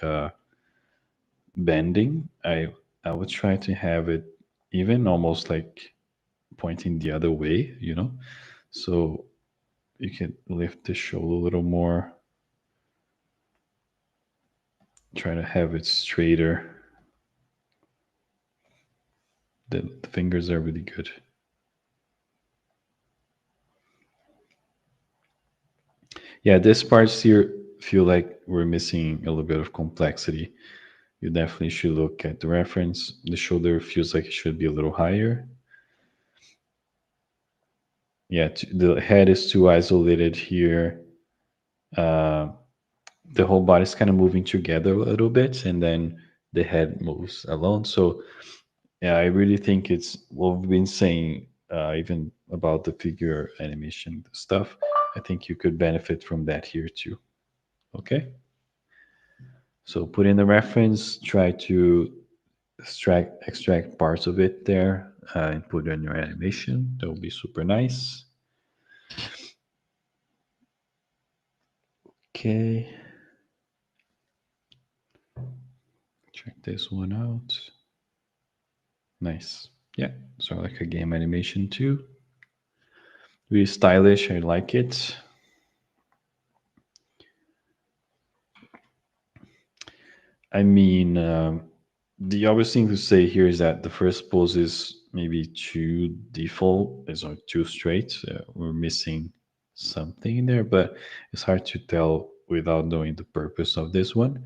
bending. I would try to have it even almost like pointing the other way, so you can lift the shoulder a little more. Try to have it straighter. The fingers are really good. Yeah, this parts here feel like we're missing a little bit of complexity. You definitely should look at the reference. The shoulder feels like it should be a little higher. Yeah, the head is too isolated here. Uh, the whole body is kind of moving together a little bit, and then the head moves alone. So, yeah, I really think it's what we've been saying, even about the figure animation stuff. I think you could benefit from that here too. Okay, so put in the reference, try to extract parts of it there, and put in your animation. That will be super nice. Okay, check this one out. Nice. Yeah, so like a game animation too. Really stylish. I like it. I mean, the obvious thing to say here is that the first pose is maybe too default, it's not too straight. We're missing something in there, but it's hard to tell without knowing the purpose of this one.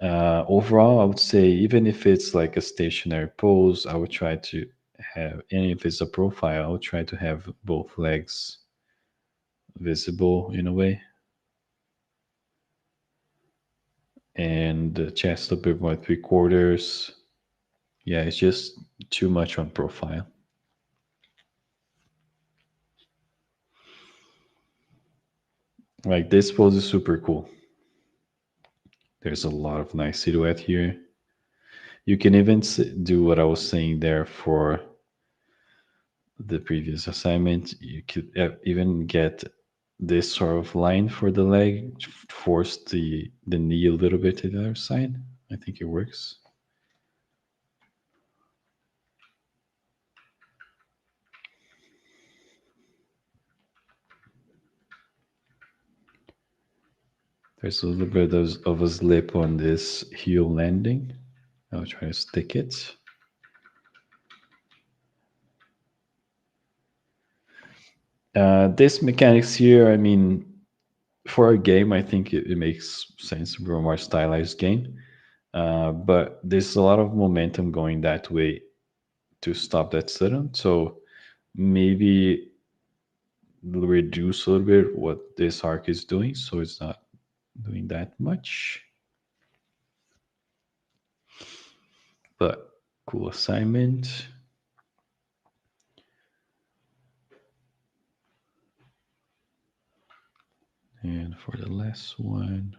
Overall, I would say even if it's like a stationary pose, I would try to have, and if it's a profile, I would try to have both legs visible in a way, and the chest a bit more 3/4. Yeah, it's just too much on profile. Like this pose is super cool. There's a lot of nice silhouette here. You can even do what I was saying there for the previous assignment. You could even get this sort of line for the leg, force the knee a little bit to the other side. I think it works. There's a little bit of a slip on this heel landing. I'll try to stick it. This mechanics here, I mean, for a game, I think it makes sense for a more stylized game. But there's a lot of momentum going that way to stop that sudden. So maybe reduce a little bit what this arc is doing, so it's not doing that much. But cool assignment. And for the last one,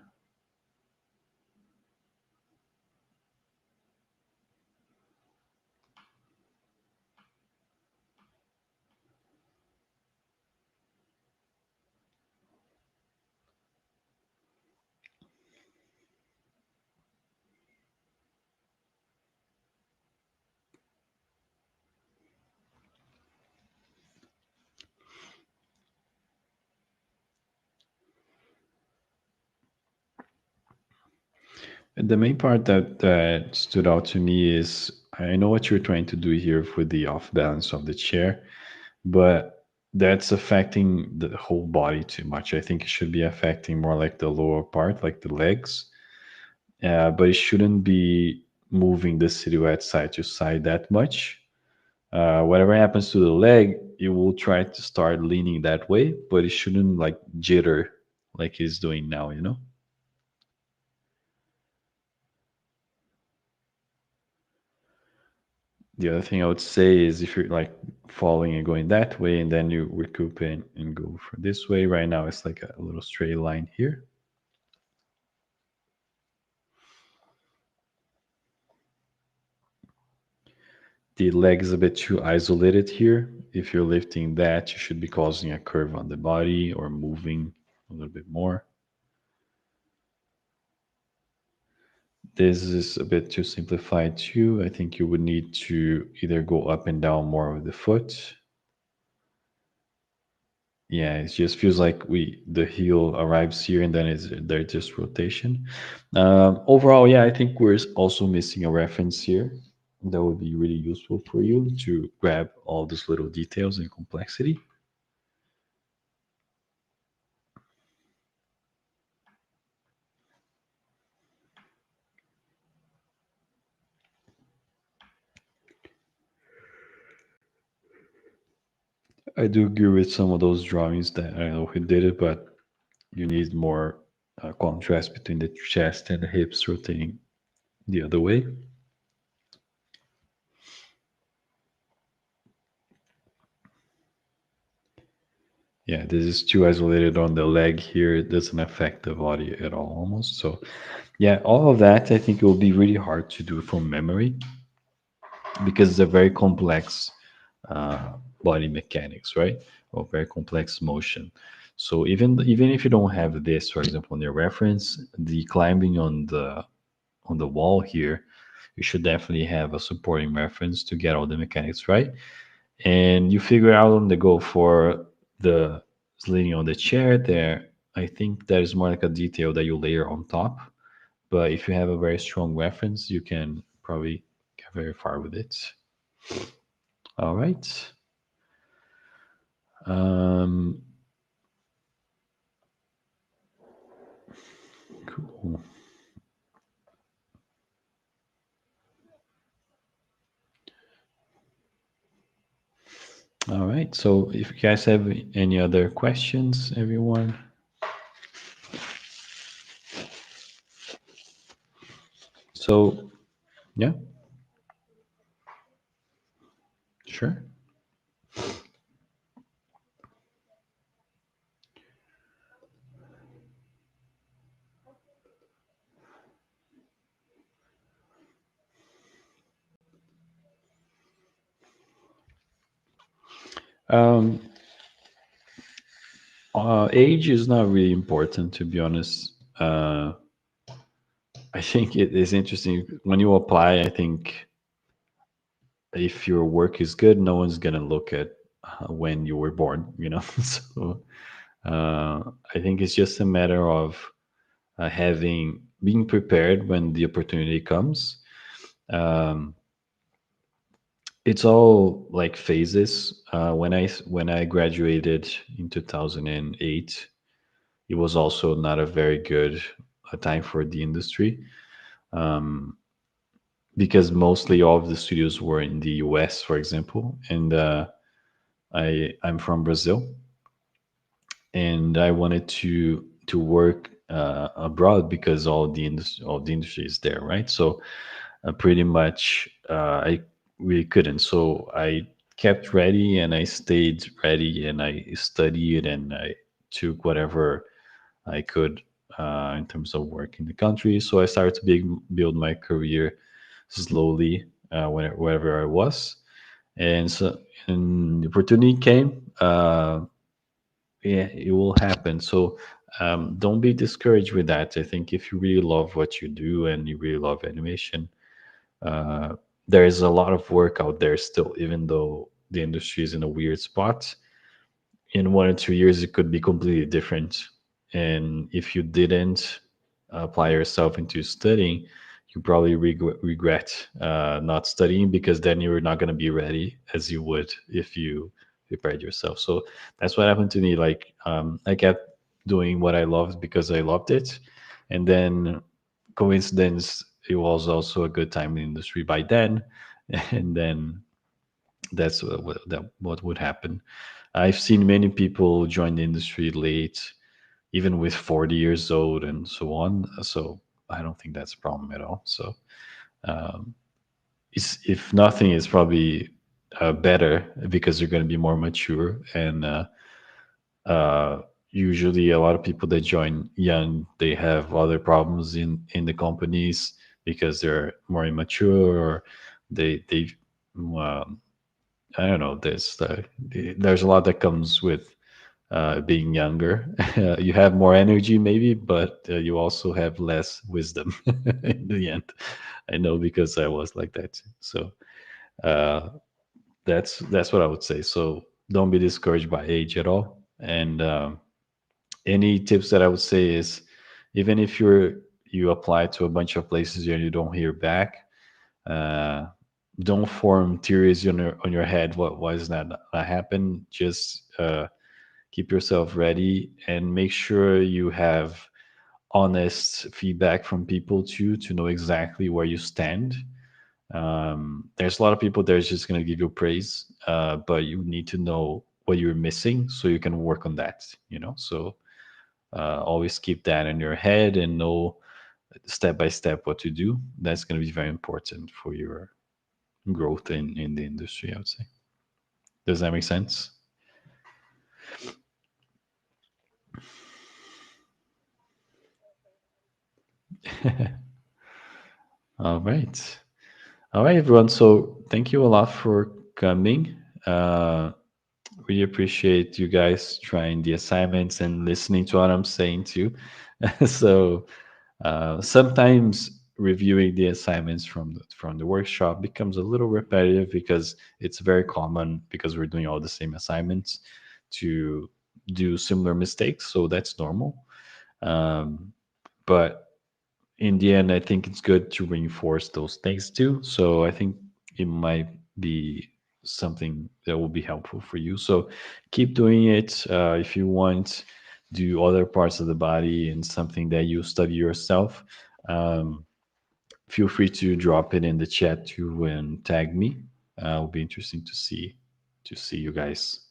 the main part that stood out to me is I know what you're trying to do here for the off balance of the chair, but that's affecting the whole body too much. I think it should be affecting more like the lower part, like the legs, but it shouldn't be moving the silhouette side to side that much. Whatever happens to the leg, it will try to start leaning that way, but it shouldn't like jitter like it's doing now, The other thing I would say is if you're like falling and going that way, and then you recoup and go for this way. Right now, it's like a little straight line here. The leg is a bit too isolated here. If you're lifting that, you should be causing a curve on the body or moving a little bit more. This is a bit too simplified too. I think you would need to either go up and down more with the foot. Yeah, it just feels like the heel arrives here and then it's there just rotation. Overall, yeah, I think we're also missing a reference here that would be really useful for you to grab all these little details and complexity. I do agree with some of those drawings that I don't know who did it, but you need more contrast between the chest and the hips rotating the other way. Yeah, this is too isolated on the leg here. It doesn't affect the body at all, almost. So, yeah, all of that, I think it will be really hard to do from memory because it's a very complex uh, body mechanics, right? Or very complex motion. So even if you don't have this, for example, in your reference, the climbing on the wall here, you should definitely have a supporting reference to get all the mechanics right. And you figure out on the go for the slitting on the chair there. I think that is more like a detail that you layer on top. But if you have a very strong reference, you can probably get very far with it. All right. Um, cool. All right. So if you guys have any other questions, everyone. So yeah, sure. Um, age is not really important, to be honest. I think it is interesting when you apply. I think if your work is good, no one's gonna look at when you were born. So I think it's just a matter of having being prepared when the opportunity comes. Um, it's all like phases. When I graduated in 2008, it was also not a very good time for the industry. Um, because mostly all of the studios were in the US, for example, and I'm from Brazil, and I wanted to work abroad because all the industry is there, right? So pretty much I really couldn't. So I kept ready and I stayed ready and I studied and I took whatever I could in terms of work in the country. So I started to build my career slowly wherever I was. And so and the opportunity came. Yeah, it will happen. So don't be discouraged with that. I think if you really love what you do and you really love animation, uh, there is a lot of work out there still, even though the industry is in a weird spot. In 1 or 2 years, it could be completely different. And if you didn't apply yourself into studying, you probably regret not studying because then you're not going to be ready as you would if you prepared yourself. So that's what happened to me. Like I kept doing what I loved because I loved it, and then coincidence, it was also a good time in the industry by then, and then that's what would happen. I've seen many people join the industry late, even with 40 years old and so on. So I don't think that's a problem at all. So if nothing, is probably better because you're going to be more mature. And uh, usually, a lot of people that join young, they have other problems in the companies because they're more immature, or they um, I don't know. There's a lot that comes with being younger. You have more energy, maybe, but you also have less wisdom in the end. I know because I was like that too. So uh, that's what I would say. So don't be discouraged by age at all. And any tips that I would say is, even if you apply to a bunch of places and you don't hear back, uh, don't form theories on your head. Why is that not happen? Just keep yourself ready and make sure you have honest feedback from people too, to know exactly where you stand. There's a lot of people that's just going to give you praise, but you need to know what you're missing so you can work on that, so always keep that in your head and know step by step what to do. That's going to be very important for your growth in the industry, I would say. Does that make sense? All right. All right, everyone. So thank you a lot for coming. Really appreciate you guys trying the assignments and listening to what I'm saying too. So sometimes reviewing the assignments from the workshop becomes a little repetitive because it's very common, because we're doing all the same assignments, to do similar mistakes. So that's normal. Um, but in the end, I think it's good to reinforce those things too. So I think it might be something that will be helpful for you. So keep doing it. If you want, do other parts of the body and something that you study yourself. Um, Feel free to drop it in the chat too and tag me. It'll be interesting to see you guys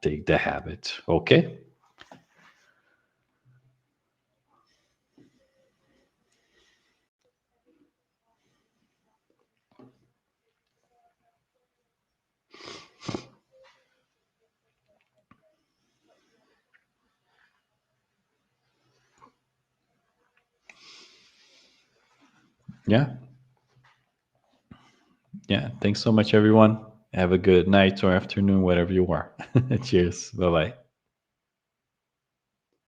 take the habit. Okay. Yeah. Yeah. Thanks so much, everyone. Have a good night or afternoon, whatever you are. Cheers. Bye bye.